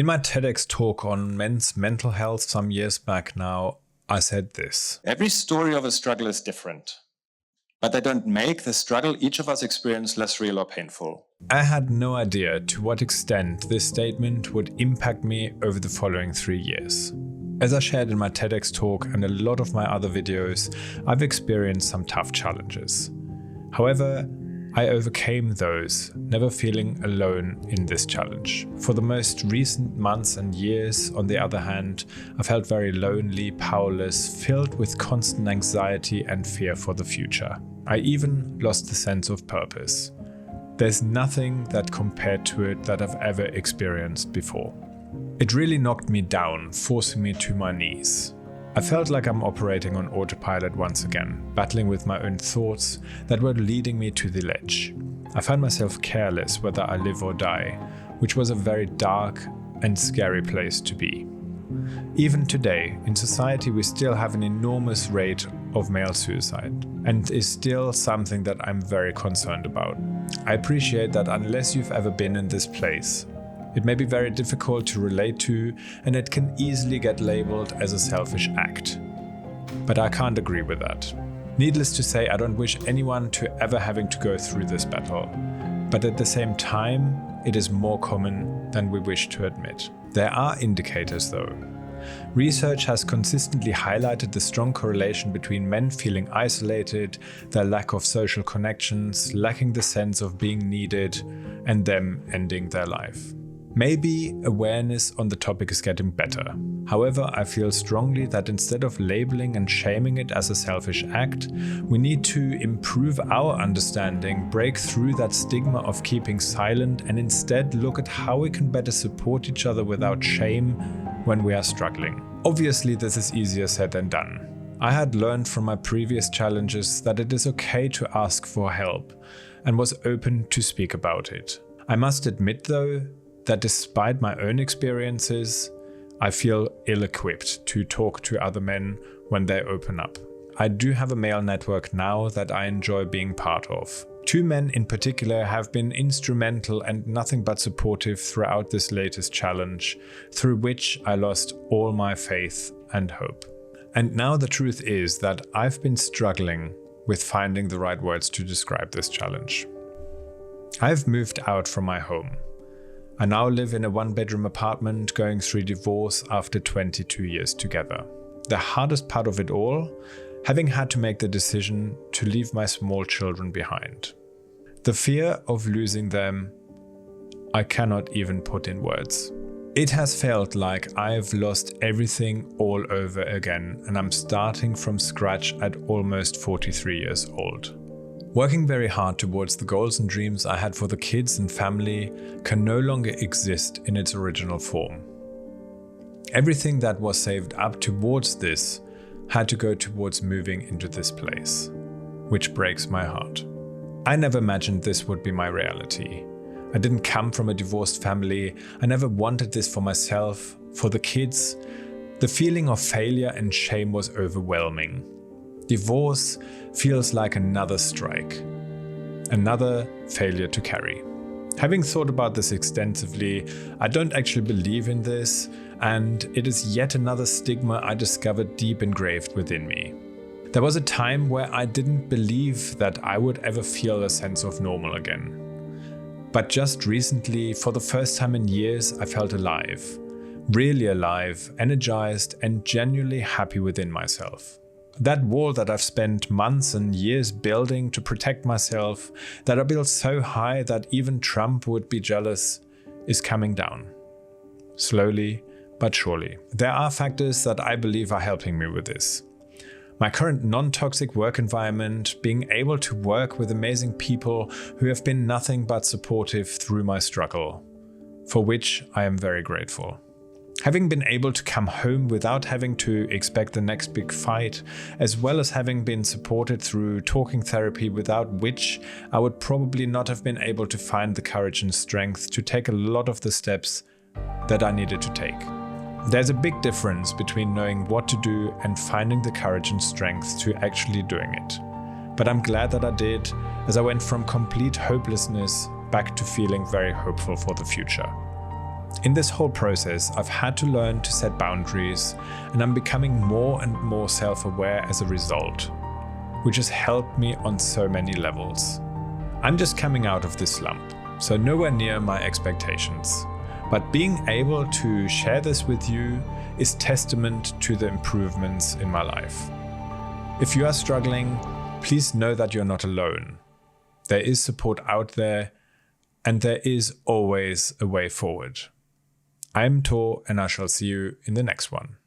In my TEDx talk on men's mental health some years back now, I said this. Every story of a struggle is different, but they don't make the struggle each of us experience less real or painful. I had no idea to what extent this statement would impact me over the following 3 years. As I shared in my TEDx talk and a lot of my other videos, I've experienced some tough challenges. However, I overcame those, never feeling alone in this challenge. For the most recent months and years, on the other hand, I felt very lonely, powerless, filled with constant anxiety and fear for the future. I even lost the sense of purpose. There's nothing that compared to it that I've ever experienced before. It really knocked me down, forcing me to my knees. I felt like I'm operating on autopilot once again, battling with my own thoughts that were leading me to the ledge. I found myself careless whether I live or die, which was a very dark and scary place to be. Even today, in society, we still have an enormous rate of male suicide, and is still something that I'm very concerned about. I appreciate that unless you've ever been in this place, it may be very difficult to relate to, and it can easily get labeled as a selfish act. But I can't agree with that. Needless to say, I don't wish anyone to ever having to go through this battle. But at the same time, it is more common than we wish to admit. There are indicators though. Research has consistently highlighted the strong correlation between men feeling isolated, their lack of social connections, lacking the sense of being needed, and them ending their life. Maybe awareness on the topic is getting better. However, I feel strongly that instead of labeling and shaming it as a selfish act, we need to improve our understanding, break through that stigma of keeping silent, and instead look at how we can better support each other without shame when we are struggling. Obviously, this is easier said than done. I had learned from my previous challenges that it is okay to ask for help, and was open to speak about it. I must admit though, that despite my own experiences, I feel ill-equipped to talk to other men when they open up. I do have a male network now that I enjoy being part of. 2 men in particular have been instrumental and nothing but supportive throughout this latest challenge, through which I lost all my faith and hope. And now the truth is that I've been struggling with finding the right words to describe this challenge. I've moved out from my home. I now live in a 1-bedroom apartment, going through divorce after 22 years together. The hardest part of it all, having had to make the decision to leave my small children behind. The fear of losing them, I cannot even put in words. It has felt like I've lost everything all over again, and I'm starting from scratch at almost 43 years old. Working very hard towards the goals and dreams I had for the kids and family can no longer exist in its original form. Everything that was saved up towards this had to go towards moving into this place, which breaks my heart. I never imagined this would be my reality. I didn't come from a divorced family. I never wanted this for myself, for the kids. The feeling of failure and shame was overwhelming. Divorce feels like another strike, another failure to carry. Having thought about this extensively, I don't actually believe in this, and it is yet another stigma I discovered deep engraved within me. There was a time where I didn't believe that I would ever feel a sense of normal again. But just recently, for the first time in years, I felt alive, really alive, energized, and genuinely happy within myself. That wall that I've spent months and years building to protect myself, that I built so high that even Trump would be jealous, is coming down. Slowly but surely. There are factors that I believe are helping me with this. My current non-toxic work environment, being able to work with amazing people who have been nothing but supportive through my struggle, for which I am very grateful. Having been able to come home without having to expect the next big fight, as well as having been supported through talking therapy, without which I would probably not have been able to find the courage and strength to take a lot of the steps that I needed to take. There's a big difference between knowing what to do and finding the courage and strength to actually doing it. But I'm glad that I did, as I went from complete hopelessness back to feeling very hopeful for the future. In this whole process, I've had to learn to set boundaries, and I'm becoming more and more self-aware as a result, which has helped me on so many levels. I'm just coming out of this slump, so nowhere near my expectations. But being able to share this with you is testament to the improvements in my life. If you are struggling, please know that you're not alone. There is support out there, and there is always a way forward. I'm Tor, and I shall see you in the next one.